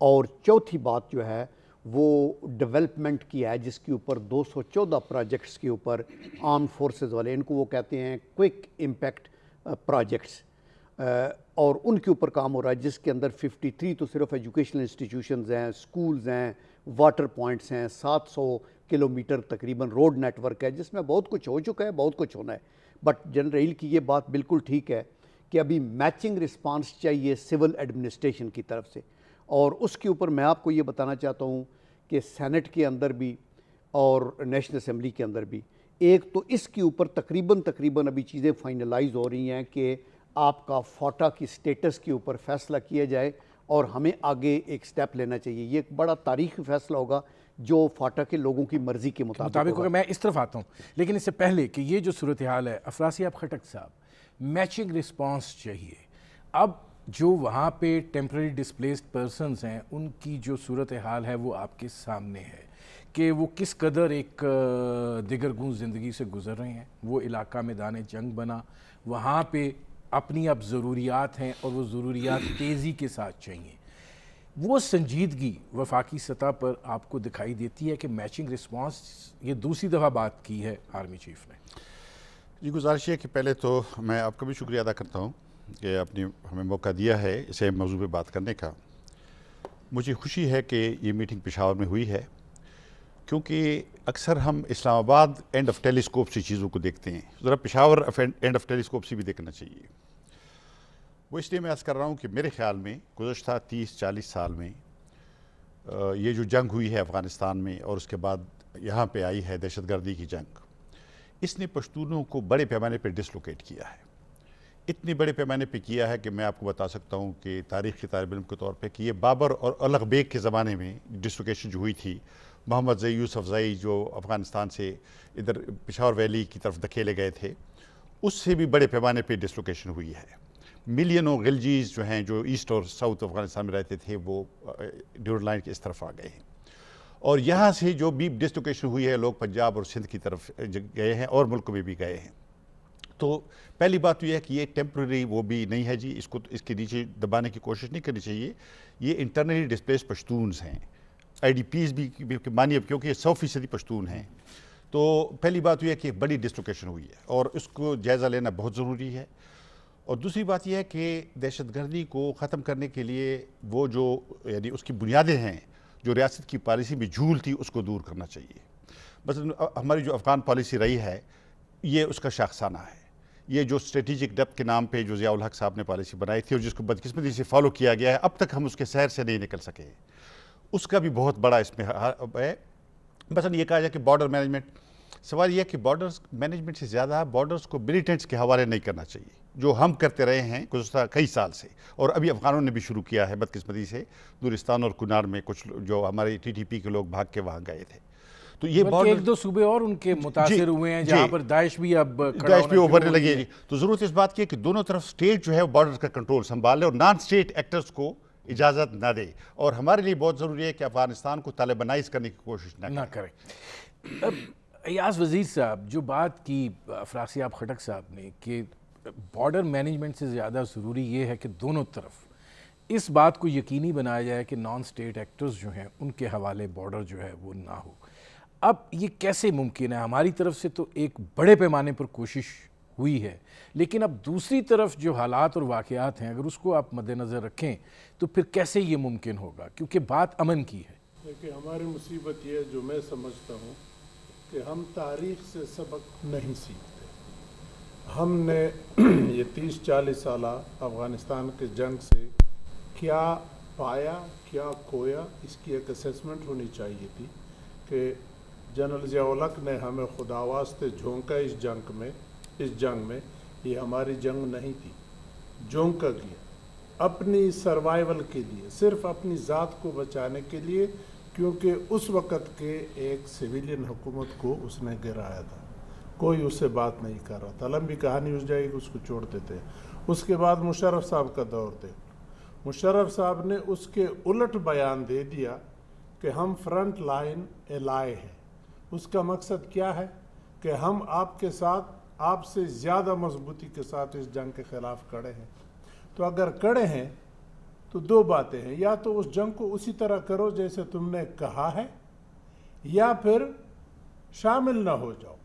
اور چوتھی بات جو ہے وہ ڈیولپمنٹ کی ہے، جس کے اوپر 214 پروجیکٹس کے اوپر آرم فورسز والے، ان کو وہ کہتے ہیں کوئک امپیکٹ پروجیکٹس، اور ان کے اوپر کام ہو رہا ہے، جس کے اندر 53 تو صرف ایجوکیشنل انسٹیٹیوشنز ہیں، سکولز ہیں، واٹر پوائنٹس ہیں، 700 کلومیٹر تقریباً روڈ نیٹ ورک ہے، جس میں بہت کچھ ہو چکا ہے، بہت کچھ ہونا ہے۔ بٹ جنرل ریل کی یہ بات بالکل ٹھیک ہے کہ ابھی میچنگ رسپانس چاہیے سول ایڈمنسٹریشن کی طرف سے، اور اس کے اوپر میں آپ کو یہ بتانا چاہتا ہوں کہ سینٹ کے اندر بھی اور نیشنل اسمبلی کے اندر بھی ایک تو اس کے اوپر تقریباً ابھی چیزیں فائنلائز ہو رہی ہیں کہ آپ کا فوٹا کی سٹیٹس کے اوپر فیصلہ کیا جائے، اور ہمیں آگے ایک سٹیپ لینا چاہیے۔ یہ ایک بڑا تاریخی فیصلہ ہوگا جو فاٹا کے لوگوں کی مرضی کے مطابق ہوگا۔ میں اس طرف آتا ہوں، لیکن اس سے پہلے کہ یہ جو صورتحال ہے، افراسیاب خٹک صاحب، میچنگ رسپانس چاہیے۔ اب جو وہاں پہ ٹیمپرری ڈسپلیسڈ پرسنز ہیں، ان کی جو صورتحال ہے وہ آپ کے سامنے ہے کہ وہ کس قدر ایک دگرگوں زندگی سے گزر رہے ہیں۔ وہ علاقہ میدان جنگ بنا، وہاں پہ اپنی اب ضروریات ہیں اور وہ ضروریات تیزی کے ساتھ چاہیے۔ وہ سنجیدگی وفاقی سطح پر آپ کو دکھائی دیتی ہے کہ میچنگ رسپانس، یہ دوسری دفعہ بات کی ہے آرمی چیف نے۔ جی، گزارش ہے کہ پہلے تو میں آپ کا بھی شکریہ ادا کرتا ہوں کہ آپ نے ہمیں موقع دیا ہے اسے موضوع پہ بات کرنے کا۔ مجھے خوشی ہے کہ یہ میٹنگ پشاور میں ہوئی ہے، کیونکہ اکثر ہم اسلام آباد اینڈ آف ٹیلیسکوپ سے چیزوں کو دیکھتے ہیں، ذرا پشاور اینڈ آف ٹیلیسکوپ سے بھی دیکھنا چاہیے۔ وہ اس لیے میں عرض کر رہا ہوں کہ میرے خیال میں گزشتہ 30-40 سال میں یہ جو جنگ ہوئی ہے افغانستان میں، اور اس کے بعد یہاں پہ آئی ہے دہشت گردی کی جنگ، اس نے پشتونوں کو بڑے پیمانے پہ ڈسلوکیٹ کیا ہے۔ اتنے بڑے پیمانے پہ کیا ہے کہ میں آپ کو بتا سکتا ہوں کہ تاریخ کے طالب علم کے طور پہ کہ یہ بابر اور الغ بیگ کے زمانے میں ڈسلوکیشن جو ہوئی تھی، محمد زئی، یوسف زئی جو افغانستان سے ادھر پشاور ویلی کی طرف دھکیلے گئے تھے، اس سے بھی بڑے پیمانے پہ ڈسلوکیشن ہوئی ہے۔ ملینوں غلجیز جو ہیں، جو ایسٹ اور ساؤتھ افغانستان میں رہتے تھے، وہ ڈیورنڈ لائن کے اس طرف آ گئے ہیں، اور یہاں سے جو بھی ڈسلوکیشن ہوئی ہے، لوگ پنجاب اور سندھ کی طرف گئے ہیں اور ملک میں بھی گئے ہیں۔ تو پہلی بات یہ ہے کہ یہ ٹیمپرری وہ بھی نہیں ہے جی، اس کے نیچے دبانے کی کوشش نہیں کرنی چاہیے۔ یہ انٹرنلی ڈسپلیس پشتونز ہیں، آئی ڈی پیز بھی مانیے، کیونکہ یہ 100% پشتون ہیں۔ تو پہلی بات یہ ہے کہ بڑی ڈسلوکیشن ہوئی ہے اور اس کو جائزہ لینا بہت ضروری ہے۔ اور دوسری بات یہ ہے کہ دہشت گردی کو ختم کرنے کے لیے وہ جو یعنی اس کی بنیادیں ہیں، جو ریاست کی پالیسی میں جھول تھی، اس کو دور کرنا چاہیے۔ مثلا ہماری جو افغان پالیسی رہی ہے، یہ اس کا شاخسانہ ہے۔ یہ جو اسٹریٹجک ڈیپتھ کے نام پہ جو ضیاء الحق صاحب نے پالیسی بنائی تھی اور جس کو بدقسمتی سے فالو کیا گیا ہے، اب تک ہم اس کے سیر سے نہیں نکل سکے، اس کا بھی بہت بڑا اس میں ہے۔ مثلا یہ کہا جائے کہ بارڈر مینجمنٹ، سوال یہ ہے کہ بارڈرز مینجمنٹ سے زیادہ بارڈرز کو ملیٹنٹس کے حوالے نہیں کرنا چاہیے، جو ہم کرتے رہے ہیں گزشتہ کئی سال سے، اور ابھی افغانوں نے بھی شروع کیا ہے بدقسمتی سے، نورستان اور کنار میں کچھ جو ہمارے ٹی ٹی پی کے لوگ بھاگ کے وہاں گئے تھے۔ تو یہ ایک دو صوبے اور ان کے متاثر ہوئے ہیں جہاں پر داعش بھی اب ابھرنے لگے ہیں۔ تو ضرورت اس بات کی ہے کہ دونوں طرف سٹیٹ جو ہے وہ بارڈر کا کنٹرول سنبھال لے اور نان سٹیٹ ایکٹرز کو اجازت نہ دے، اور ہمارے لیے بہت ضروری ہے کہ افغانستان کو طالبانائز کرنے کی کوشش نہ کریں۔ ایاز وزیر صاحب، جو بات کی افراسیاب خٹک صاحب نے کہ بارڈر مینجمنٹ سے زیادہ ضروری یہ ہے کہ دونوں طرف اس بات کو یقینی بنایا جائے کہ نان سٹیٹ ایکٹرز جو ہیں ان کے حوالے بارڈر جو ہے وہ نہ ہو۔ اب یہ کیسے ممکن ہے؟ ہماری طرف سے تو ایک بڑے پیمانے پر کوشش ہوئی ہے، لیکن اب دوسری طرف جو حالات اور واقعات ہیں، اگر اس کو آپ مد نظر رکھیں تو پھر کیسے یہ ممکن ہوگا؟ کیونکہ بات امن کی ہے۔ دیکھیں، ہماری مصیبت یہ جو میں سمجھتا ہوں کہ ہم تاریخ سے سبق نہیں سیکھتے۔ ہم نے یہ 30-40 سالہ افغانستان کے جنگ سے کیا پایا، کیا کھویا، اس کی ایک اسیسمنٹ ہونی چاہیے تھی کہ جنرل ضیاء الحق نے ہمیں خدا واسطے جھونکا اس جنگ میں یہ ہماری جنگ نہیں تھی، جھونکا گیا اپنی سروائیول کے لیے، صرف اپنی ذات کو بچانے کے لیے، کیونکہ اس وقت کے ایک سویلین حکومت کو اس نے گرایا تھا، کوئی اس سے بات نہیں کر رہا تھا۔ لمبی کہانی ہو جائے گی، اس کو چھوڑتے تھے۔ اس کے بعد مشرف صاحب کا دور تھے، مشرف صاحب نے اس کے الٹ بیان دے دیا کہ ہم فرنٹ لائن الائے ہیں۔ اس کا مقصد کیا ہے کہ ہم آپ کے ساتھ، آپ سے زیادہ مضبوطی کے ساتھ اس جنگ کے خلاف کڑے ہیں۔ تو اگر کڑے ہیں تو دو باتیں ہیں، یا تو اس جنگ کو اسی طرح کرو جیسے تم نے کہا ہے، یا پھر شامل نہ ہو جاؤ۔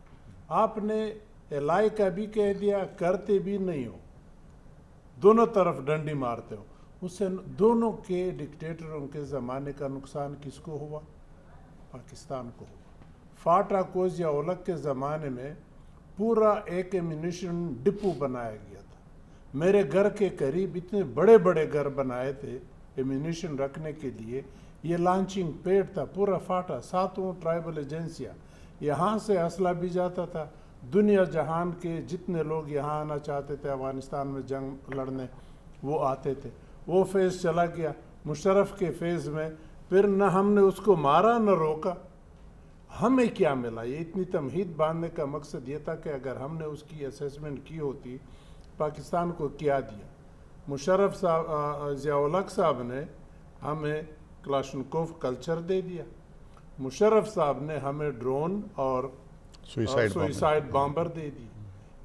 آپ نے الائی کا بھی کہہ دیا، کرتے بھی نہیں ہو، دونوں طرف ڈنڈی مارتے ہو۔ اس سے دونوں کے ڈکٹیٹروں کے زمانے کا نقصان کس کو ہوا؟ پاکستان کو ہوا۔ فاٹا کوزیا اولک کے زمانے میں پورا ایک ایمونیشن ڈپو بنایا گیا تھا، میرے گھر کے قریب اتنے بڑے بڑے گھر بنائے تھے ایمونیشن رکھنے کے لیے، یہ لانچنگ پیڈ تھا پورا فاٹا، 7 ٹرائبل ایجنسیاں، یہاں سے اسلحہ بھی جاتا تھا، دنیا جہان کے جتنے لوگ یہاں آنا چاہتے تھے افغانستان میں جنگ لڑنے وہ آتے تھے۔ وہ فیز چلا گیا، مشرف کے فیز میں پھر نہ ہم نے اس کو مارا نہ روکا۔ ہمیں کیا ملا؟ یہ اتنی تمہید باندھنے کا مقصد یہ تھا کہ اگر ہم نے اس کی اسیسمنٹ کی ہوتی پاکستان کو کیا دیا۔ مشرف صاحب، ضیاء الحق صاحب نے ہمیں کلاشنکوف کلچر دے دیا، مشرف صاحب نے ہمیں ڈرون اور سوئسائڈ بامبر دے دی،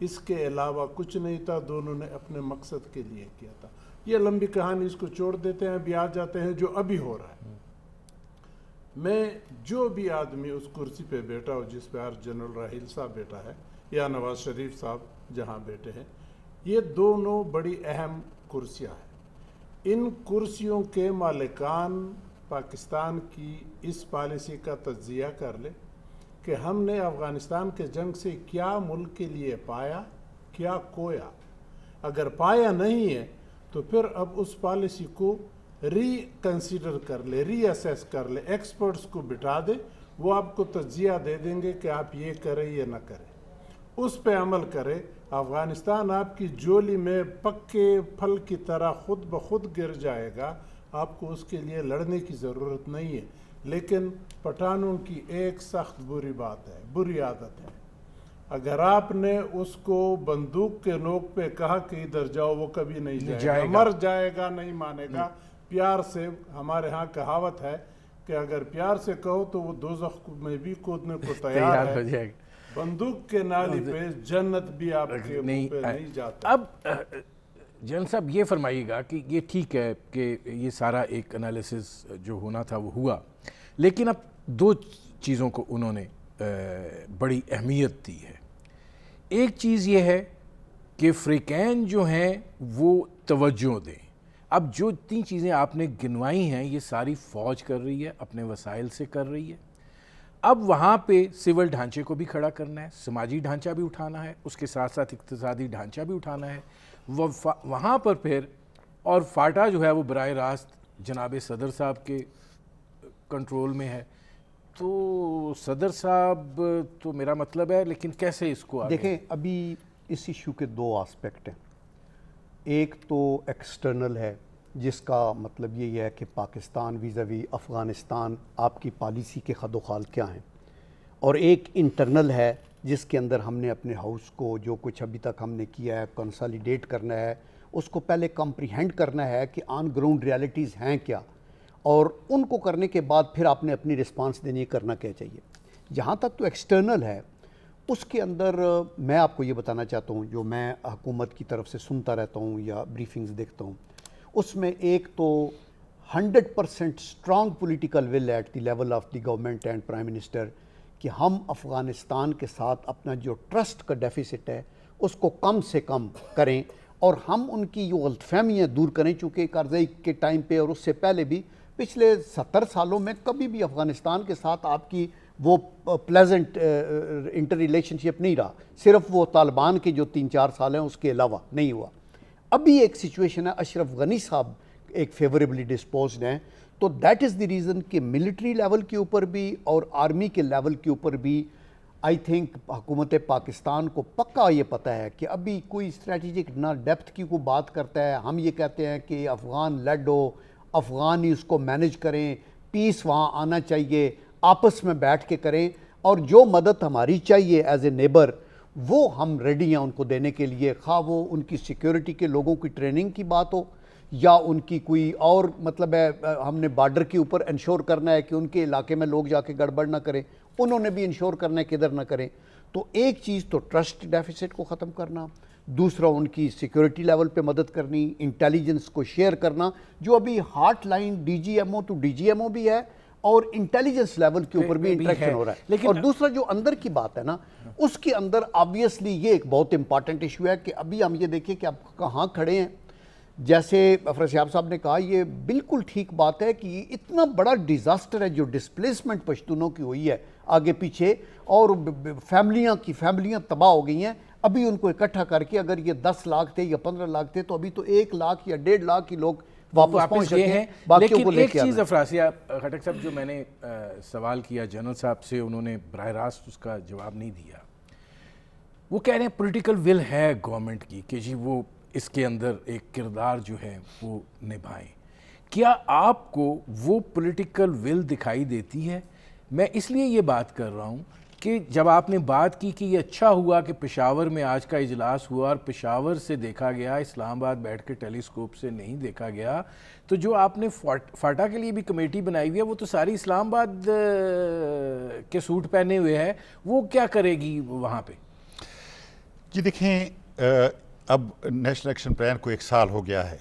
اس کے علاوہ کچھ نہیں تھا، دونوں نے اپنے مقصد کے لیے کیا تھا۔ یہ لمبی کہانی، اس کو چھوڑ دیتے ہیں، ابھی آ جاتے ہیں جو ابھی ہو رہا ہے۔ میں جو بھی آدمی اس کرسی پہ بیٹھا ہو جس پہ جنرل راحیل صاحب بیٹھا ہے یا نواز شریف صاحب جہاں بیٹھے ہیں، یہ دونوں بڑی اہم کرسیاں ہیں۔ ان کرسیوں کے مالکان پاکستان کی اس پالیسی کا تجزیہ کر لے کہ ہم نے افغانستان کے جنگ سے کیا ملک کے لیے پایا، کیا کھویا۔ اگر پایا نہیں ہے تو پھر اب اس پالیسی کو ری کنسیڈر کر لے، ری اسیس کر لے، ایکسپرٹس کو بٹھا دے، وہ آپ کو تجزیہ دے دیں گے کہ آپ یہ کریں یا نہ کریں، اس پہ عمل کرے۔ افغانستان آپ کی جولی میں پکے پھل کی طرح خود بخود گر جائے گا، آپ کو اس کے لیے لڑنے کی ضرورت نہیں ہے۔ لیکن پٹھانوں کی ایک سخت بری بات ہے، بری عادت ہے، اگر آپ نے اس کو بندوق کے نوک پہ کہا کہ ادھر جاؤ، وہ کبھی نہیں جائے گا، مر جائے گا، نہیں مانے گا۔ پیار سے، ہمارے ہاں کہاوت ہے کہ اگر پیار سے کہو تو وہ دوزخ میں بھی کودنے کو تیار ہے، بندوق کے نالی پہ جنت بھی آپ کے منہ پہ نہیں جاتا۔ اب جن صاحب یہ فرمائیے گا کہ یہ ٹھیک ہے کہ یہ سارا ایک انالیسس جو ہونا تھا وہ ہوا، لیکن اب دو چیزوں کو انہوں نے بڑی اہمیت دی ہے۔ ایک چیز یہ ہے کہ فریقین جو ہیں وہ توجہ دیں۔ اب جو اتنی چیزیں آپ نے گنوائی ہیں یہ ساری فوج کر رہی ہے، اپنے وسائل سے کر رہی ہے۔ اب وہاں پہ سول ڈھانچے کو بھی کھڑا کرنا ہے، سماجی ڈھانچہ بھی اٹھانا ہے، اس کے ساتھ ساتھ اقتصادی ڈھانچہ بھی اٹھانا ہے۔ وہاں پر پھر اور فاٹا جو ہے وہ براہ راست جناب صدر صاحب کے کنٹرول میں ہے، تو صدر صاحب تو میرا مطلب ہے، لیکن کیسے اس کو دیکھیں ابھی اس ایشو کے دو آسپیکٹ ہیں۔ ایک تو ایکسٹرنل ہے جس کا مطلب یہ ہے کہ پاکستان ویزاوی افغانستان آپ کی پالیسی کے خد و خال کیا ہیں، اور ایک انٹرنل ہے جس کے اندر ہم نے اپنے ہاؤس کو جو کچھ ابھی تک ہم نے کیا ہے کنسالیڈیٹ کرنا ہے، اس کو پہلے کمپریہینڈ کرنا ہے کہ آن گراؤنڈ ریالٹیز ہیں کیا، اور ان کو کرنے کے بعد پھر آپ نے اپنی رسپانس دینی کرنا کیا چاہیے۔ جہاں تک تو ایکسٹرنل ہے اس کے اندر میں آپ کو یہ بتانا چاہتا ہوں، جو میں حکومت کی طرف سے سنتا رہتا ہوں یا بریفنگز دیکھتا ہوں، اس میں ایک تو 100% strong political will at the level of the government and prime minister کہ ہم افغانستان کے ساتھ اپنا جو ٹرسٹ کا ڈیفیسٹ ہے اس کو کم سے کم کریں، اور ہم ان کی جو غلط فہمیاں دور کریں، چونکہ کارزئی کے ٹائم پہ اور اس سے پہلے بھی پچھلے 70 سالوں میں کبھی بھی افغانستان کے ساتھ آپ کی وہ پلیزنٹ انٹر ریلیشن شپ نہیں رہا، صرف وہ طالبان کے جو 3-4 سال ہیں اس کے علاوہ نہیں ہوا۔ ابھی ایک سچویشن ہے، اشرف غنی صاحب ایک فیوریبلی ڈسپوزڈ ہیں، تو دیٹ از دی ریزن کہ ملٹری لیول کے اوپر بھی اور آرمی کے لیول کے اوپر بھی آئی تھنک حکومت پاکستان کو پکا یہ پتہ ہے کہ ابھی کوئی اسٹریٹجک نہ ڈیپتھ کی کوئی بات کرتا ہے۔ ہم یہ کہتے ہیں کہ افغان لیڈ ہو، افغان ہی اس کو مینج کریں، پیس وہاں آنا چاہیے، آپس میں بیٹھ کے کریں، اور جو مدد ہماری چاہیے ایز اے نیبر وہ ہم ریڈی ہیں ان کو دینے کے لیے، خواہ وہ ان کی سیکیورٹی کے لوگوں کی ٹریننگ کی بات ہو یا ان کی کوئی اور مطلب ہے، ہم نے بارڈر کے اوپر انشور کرنا ہے کہ ان کے علاقے میں لوگ جا کے گڑبڑ نہ کریں، انہوں نے بھی انشور کرنا ہے کہ ادھر نہ کریں۔ تو ایک چیز تو ٹرسٹ ڈیفیسٹ کو ختم کرنا، دوسرا ان کی سیکیورٹی لیول پہ مدد کرنی، انٹیلیجنس کو شیئر کرنا، جو ابھی hotline D G M O to D G M O بھی ہے اور انٹیلیجنس لیول کے اوپر بھی انٹریکشن ہو رہا ہے. اور دوسرا جو اندر کی بات ہے نا، اس کے اندر آبویسلی یہ ایک بہت امپارٹنٹ ایشو ہے کہ ابھی ہم یہ دیکھیں کہ آپ کہاں کھڑے ہیں. جیسے افراسیاب صاحب نے کہا، یہ بالکل ٹھیک بات ہے کہ یہ اتنا بڑا ڈیزاسٹر ہے جو ڈسپلیسمنٹ پشتونوں کی ہوئی ہے آگے پیچھے، اور فیملیاں تباہ ہو گئی ہیں. ابھی ان کو اکٹھا کر کے اگر یہ 10 لاکھ تھے یا 15 لاکھ تھے تو ابھی تو 1 لاکھ یا 1.5 لاکھ ہی لوگ واپس پہنچ سکے ہیں. لیکن ایک چیز افراسیاب خٹک صاحب جو میں نے سوال کیا جنرل صاحب سے، انہوں نے براہ راست اس کا جواب نہیں دیا. وہ کہہ رہے ہیں پولیٹیکل ول ہے گورنمنٹ کی کہ جی وہ اس کے اندر ایک کردار جو ہے وہ نبھائیں. کیا آپ کو وہ پولیٹیکل ول دکھائی دیتی ہے؟ میں اس لیے یہ بات کر رہا ہوں کہ جب آپ نے بات کی کہ یہ اچھا ہوا کہ پشاور میں آج کا اجلاس ہوا اور پشاور سے دیکھا گیا، اسلام آباد بیٹھ کے ٹیلیسکوپ سے نہیں دیکھا گیا، تو جو آپ نے فاٹا کے لیے بھی کمیٹی بنائی ہوئی ہے وہ تو ساری اسلام آباد کے سوٹ پہنے ہوئے ہے، وہ کیا کرے گی وہاں پہ؟ جی دیکھیں، اب نیشنل ایکشن پلان کو 1 سال ہو گیا ہے،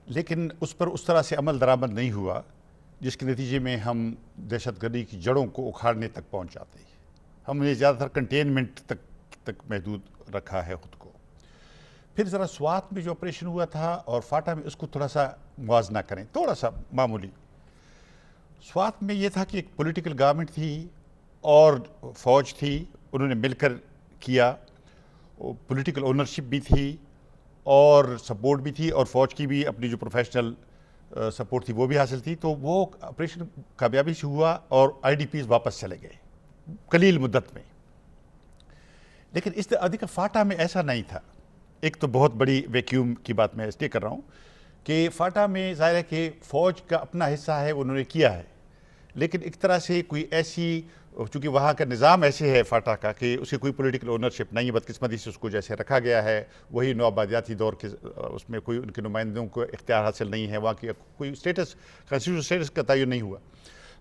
لیکن اس پر اس طرح سے عمل درآمد نہیں ہوا جس کے نتیجے میں ہم دہشت گردی کی جڑوں کو اکھاڑنے تک پہنچ جاتے ہیں. ہم نے زیادہ تر کنٹینمنٹ تک محدود رکھا ہے خود کو. پھر ذرا سوات میں جو آپریشن ہوا تھا اور فاٹا میں، اس کو تھوڑا سا موازنہ کریں، تھوڑا سا معمولی. سوات میں یہ تھا کہ ایک پولیٹیکل گورنمنٹ تھی اور فوج تھی، انہوں نے مل کر کیا، پولیٹیکل اونرشپ بھی تھی اور سپورٹ بھی تھی، اور فوج کی بھی اپنی جو پروفیشنل سپورٹ تھی وہ بھی حاصل تھی. تو وہ آپریشن کامیابی سے ہوا اور آئی ڈی پیز واپس چلے گئے قلیل مدت میں. لیکن اس طرح فاٹا میں ایسا نہیں تھا. ایک تو بہت بڑی ویکیوم کی بات میں اس لیے کر رہا ہوں کہ فاٹا میں ظاہر ہے کہ فوج کا اپنا حصہ ہے، انہوں نے کیا ہے، لیکن ایک طرح سے کوئی ایسی، چونکہ وہاں کا نظام ایسے ہے فاٹا کا کہ اس کی کوئی پولیٹیکل اونرشپ نہیں ہے، بدقسمتی سے اس کو جیسے رکھا گیا ہے وہی نوآبادیاتی دور کے، اس میں کوئی ان کے نمائندوں کو اختیار حاصل نہیں ہے، وہاں کی کوئی اسٹیٹس، کانسٹیٹیوشنل اسٹیٹس کا تعین نہیں ہوا.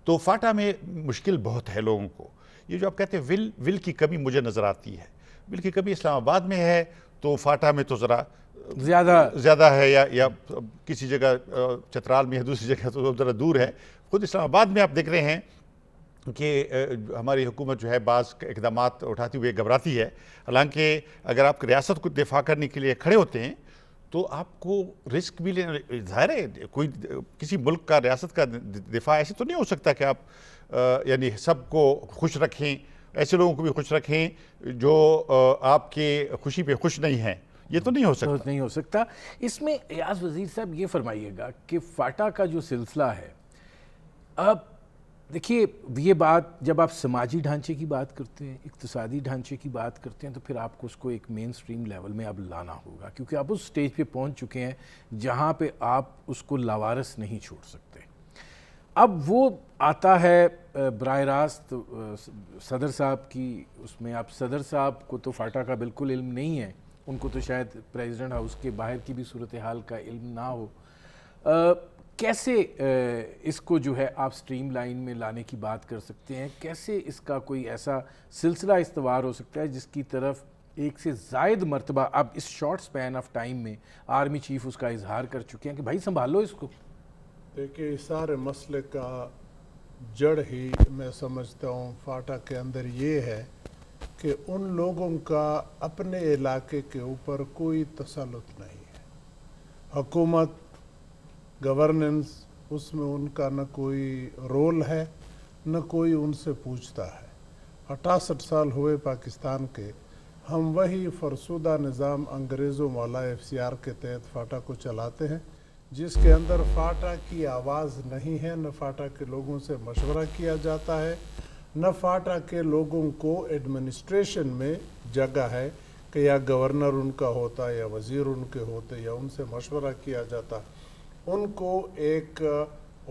تو فاٹا میں مشکل بہت ہے لوگوں کو. یہ جو آپ کہتے ہیں ول کی کمی مجھے نظر آتی ہے. ول کی کمی اسلام آباد میں ہے تو فاٹا میں تو ذرا زیادہ ہے، یا کسی جگہ چترال میں ہے، دوسری جگہ تو ذرا دور ہے. خود اسلام آباد میں آپ دیکھ رہے ہیں کہ ہماری حکومت جو ہے بعض اقدامات اٹھاتی ہوئے گھبراتی ہے. حالانکہ اگر آپ ریاست کو دفاع کرنے کے لیے کھڑے ہوتے ہیں تو آپ کو رسک بھی لینا ظاہر ہے. کوئی کسی ملک کا، ریاست کا دفاع ایسے تو نہیں ہو سکتا کہ آپ یعنی سب کو خوش رکھیں، ایسے لوگوں کو بھی خوش رکھیں جو آپ کے خوشی پہ خوش نہیں ہیں. یہ تو نہیں ہو سکتا. اس میں ایاز وزیر صاحب یہ فرمائیے گا کہ فاٹا کا جو سلسلہ ہے، اب دیکھیے یہ بات جب آپ سماجی ڈھانچے کی بات کرتے ہیں، اقتصادی ڈھانچے کی بات کرتے ہیں، تو پھر آپ کو اس کو ایک مین سٹریم لیول میں اب لانا ہوگا، کیونکہ آپ اس سٹیج پہ پہنچ چکے ہیں جہاں پہ آپ اس کو لاوارث نہیں چھوڑ سکتے. اب وہ آتا ہے براہ راست صدر صاحب کی، اس میں آپ صدر صاحب کو تو فاٹا کا بالکل علم نہیں ہے، ان کو تو شاید پریزیڈنٹ ہاؤس کے باہر کی بھی صورتحال کا علم نہ ہو. کیسے اس کو جو ہے آپ سٹریم لائن میں لانے کی بات کر سکتے ہیں؟ کیسے اس کا کوئی ایسا سلسلہ استوار ہو سکتا ہے جس کی طرف ایک سے زائد مرتبہ اب اس شارٹ سپین آف ٹائم میں آرمی چیف اس کا اظہار کر چکے ہیں کہ بھائی سنبھالو اس کو؟ دیکھیں، اس سارے مسئلے کا جڑ ہی میں سمجھتا ہوں فاٹا کے اندر یہ ہے کہ ان لوگوں کا اپنے علاقے کے اوپر کوئی تسلط نہیں ہے. حکومت، گورننس، اس میں ان کا نہ کوئی رول ہے، نہ کوئی ان سے پوچھتا ہے. 68 سال ہوئے پاکستان کے، ہم وہی فرسودہ نظام انگریزوں والا FCR کے تحت فاٹا کو چلاتے ہیں، جس کے اندر فاٹا کی آواز نہیں ہے، نہ فاٹا کے لوگوں سے مشورہ کیا جاتا ہے، نہ فاٹا کے لوگوں کو ایڈمنسٹریشن میں جگہ ہے کہ یا گورنر ان کا ہوتا یا وزیر ان کے ہوتے یا ان سے مشورہ کیا جاتا. ان کو ایک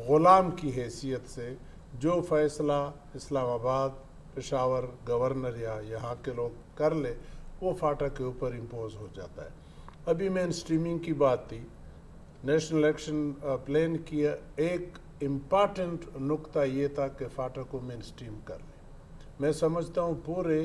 غلام کی حیثیت سے جو فیصلہ اسلام آباد، پشاور، گورنر یا یہاں کے لوگ کر لے، وہ فاٹا کے اوپر امپوز ہو جاتا ہے. ابھی مین سٹریمنگ کی بات تھی، نیشنل ایکشن پلان کی ایک امپارٹنٹ نقطہ یہ تھا کہ فاٹا کو مین سٹریم کر لیں. میں سمجھتا ہوں پورے